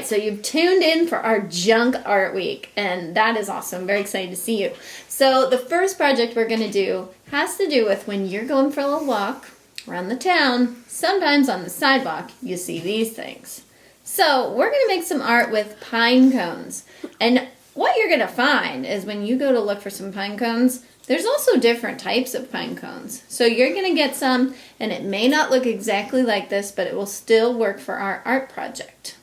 right, so you've tuned in for our Junk Art Week, and that is awesome. I'm very excited to see you. So the first project we're going to do has to do with when you're going for a little walk around the town, sometimes on the sidewalk, you see these things. So we're going to make some art with pine cones. And what you're going to find is when you go to look for some pine cones, there's also different types of pine cones. So you're going to get some, and it may not look exactly like this, but it will still work for our art project.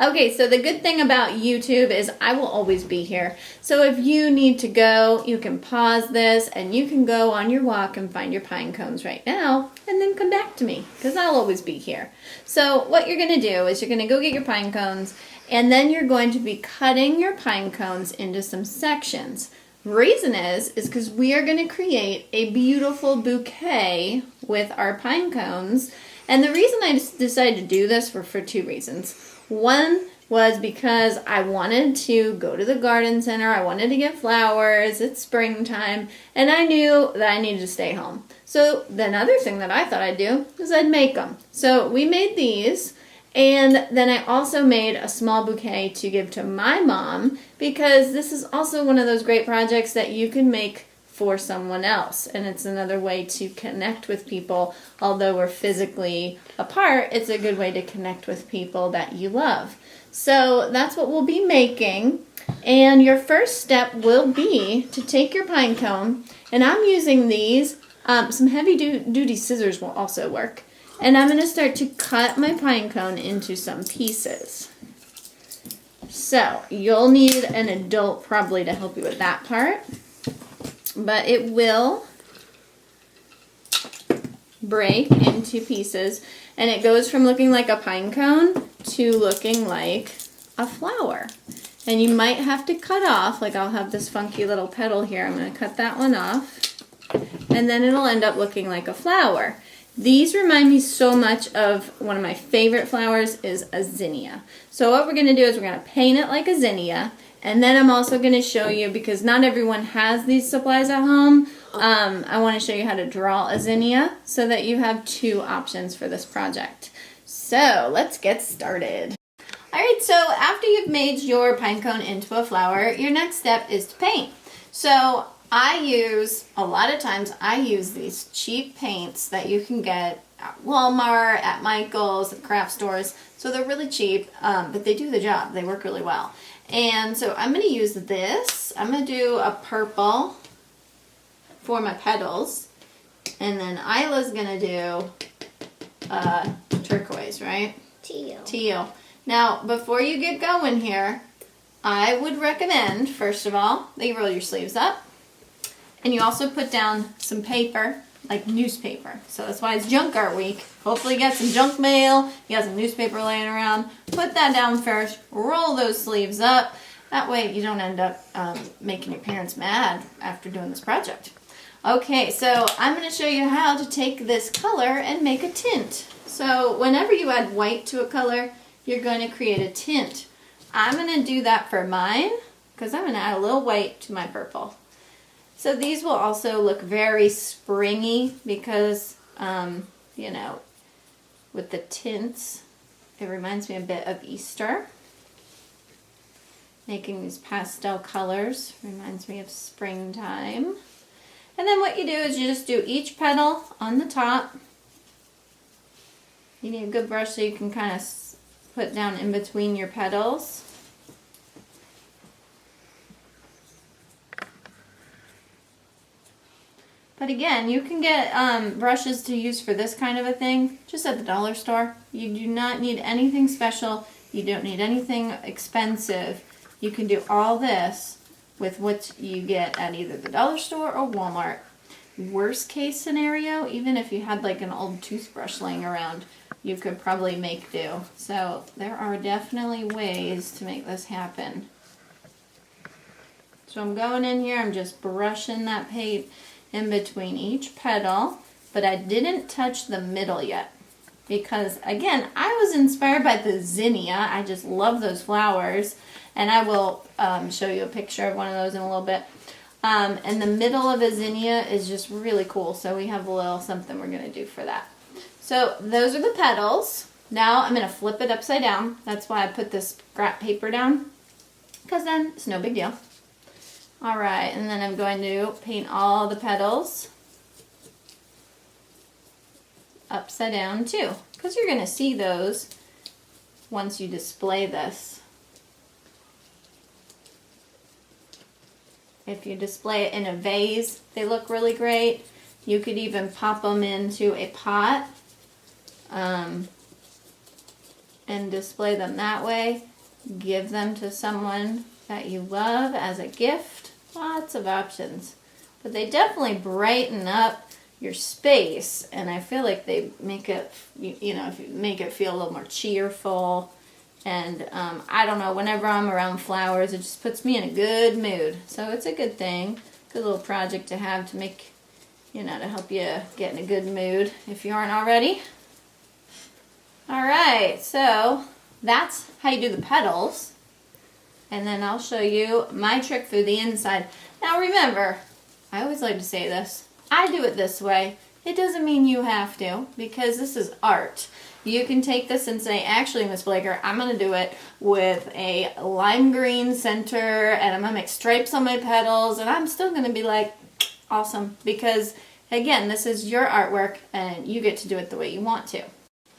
Okay, so the good thing about YouTube is I will always be here. So if you need to go, you can pause this and you can go on your walk and find your pine cones right now and then come back to me because I'll always be here. So what you're going to do is you're going to go get your pine cones and then you're going to be cutting your pine cones into some sections. Reason is because we are going to create a beautiful bouquet with our pine cones. And the reason I decided to do this were for two reasons. One was because I wanted to go to the garden center. I wanted to get flowers. It's springtime. And I knew that I needed to stay home. So the other thing that I thought I'd do is I'd make them. So we made these. And then I also made a small bouquet to give to my mom because this is also one of those great projects that you can make for someone else. And it's another way to connect with people. Although we're physically apart, it's a good way to connect with people that you love. So that's what we'll be making. And your first step will be to take your pine cone, and I'm using these. Some heavy duty scissors will also work. And I'm going to start to cut my pine cone into some pieces. So you'll need an adult probably to help you with that part. But it will break into pieces. And it goes from looking like a pine cone to looking like a flower. And you might have to cut off, like I'll have this funky little petal here. I'm going to cut that one off. And then it'll end up looking like a flower. These remind me so much of one of my favorite flowers is a zinnia. So what we're going to do is we're going to paint it like a zinnia. And then I'm also going to show you, because not everyone has these supplies at home, I want to show you how to draw a zinnia so that you have two options for this project. So let's get started. Alright, so after you've made your pine cone into a flower, your next step is to paint. So a lot of times I use these cheap paints that you can get at Walmart, at Michael's, at craft stores. So they're really cheap, but they do the job. They work really well. And so I'm going to use this. I'm going to do a purple for my petals. And then Isla's going to do turquoise, right? Teal. Now, before you get going here, I would recommend, first of all, that you roll your sleeves up. And you also put down some paper, like newspaper. So that's why it's Junk Art Week. Hopefully you got some junk mail, you got some newspaper laying around. Put that down first, roll those sleeves up. That way you don't end up making your parents mad after doing this project. Okay, so I'm going to show you how to take this color and make a tint. So whenever you add white to a color, you're going to create a tint. I'm going to do that for mine because I'm going to add a little white to my purple. So these will also look very springy because, you know, with the tints, it reminds me a bit of Easter. Making these pastel colors reminds me of springtime. And then what you do is you just do each petal on the top. You need a good brush so you can kind of put down in between your petals. But again, you can get brushes to use for this kind of a thing just at the dollar store. You do not need anything special. You don't need anything expensive. You can do all this with what you get at either the dollar store or Walmart. Worst case scenario, even if you had like an old toothbrush laying around, you could probably make do. So there are definitely ways to make this happen. So I'm going in here, I'm just brushing that paint in between each petal, but I didn't touch the middle yet because, again, I was inspired by the zinnia. I just love those flowers, and I will show you a picture of one of those in a little bit. And the middle of a zinnia is just really cool, so we have a little something we're going to do for that. So those are the petals. Now I'm going to flip it upside down. That's why I put this scrap paper down, because then it's no big deal. Alright, and then I'm going to paint all the petals upside down too, because you're going to see those once you display this. If you display it in a vase, they look really great. You could even pop them into a pot and display them that way. Give them to someone that you love as a gift. Lots of options. But they definitely brighten up your space, and I feel like they make it, make it feel a little more cheerful. And I don't know, whenever I'm around flowers, it just puts me in a good mood. So it's a good thing, good little project to have to make, to help you get in a good mood if you aren't already. Alright, so that's how you do the petals. And then I'll show you my trick for the inside. Now remember, I always like to say this, I do it this way. It doesn't mean you have to, because this is art. You can take this and say, actually, Miss Blaker, I'm going to do it with a lime green center, and I'm going to make stripes on my petals, and I'm still going to be like, awesome. Because, again, this is your artwork, and you get to do it the way you want to.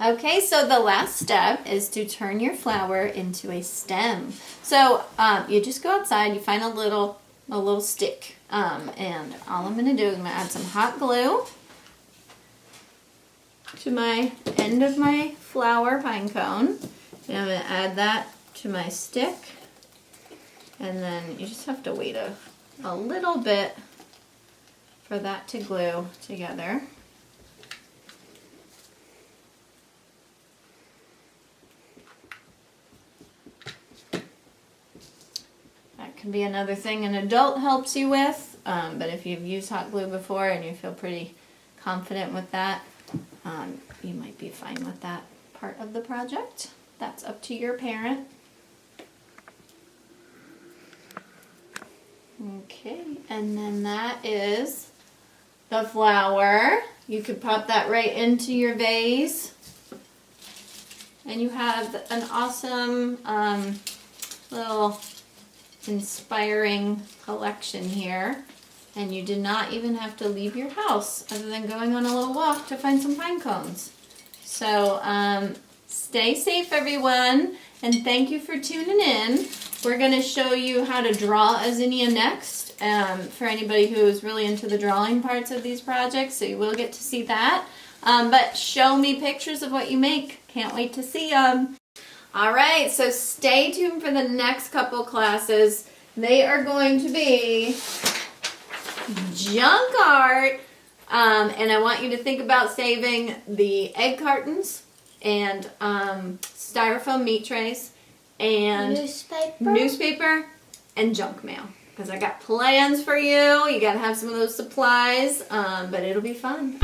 Okay, so the last step is to turn your flower into a stem. So you just go outside, you find a little stick, and all I'm going to do is I'm going to add some hot glue to my end of my flower pine cone, and I'm going to add that to my stick, and then you just have to wait a little bit for that to glue together. That can be another thing an adult helps you with, but if you've used hot glue before and you feel pretty confident with that, you might be fine with that part of the project. That's up to your parent. Okay, and then that is the flower. You could pop that right into your vase. And you have an awesome little inspiring collection here. And you did not even have to leave your house other than going on a little walk to find some pine cones. So stay safe, everyone, and thank you for tuning in. We're going to show you how to draw a zinnia next for anybody who's really into the drawing parts of these projects, so you will get to see that. But show me pictures of what you make. Can't wait to see them. All right, so stay tuned for the next couple classes. They are going to be junk art, and I want you to think about saving the egg cartons and styrofoam meat trays and newspaper and junk mail, because I got plans for you. You got to have some of those supplies, but it'll be fun.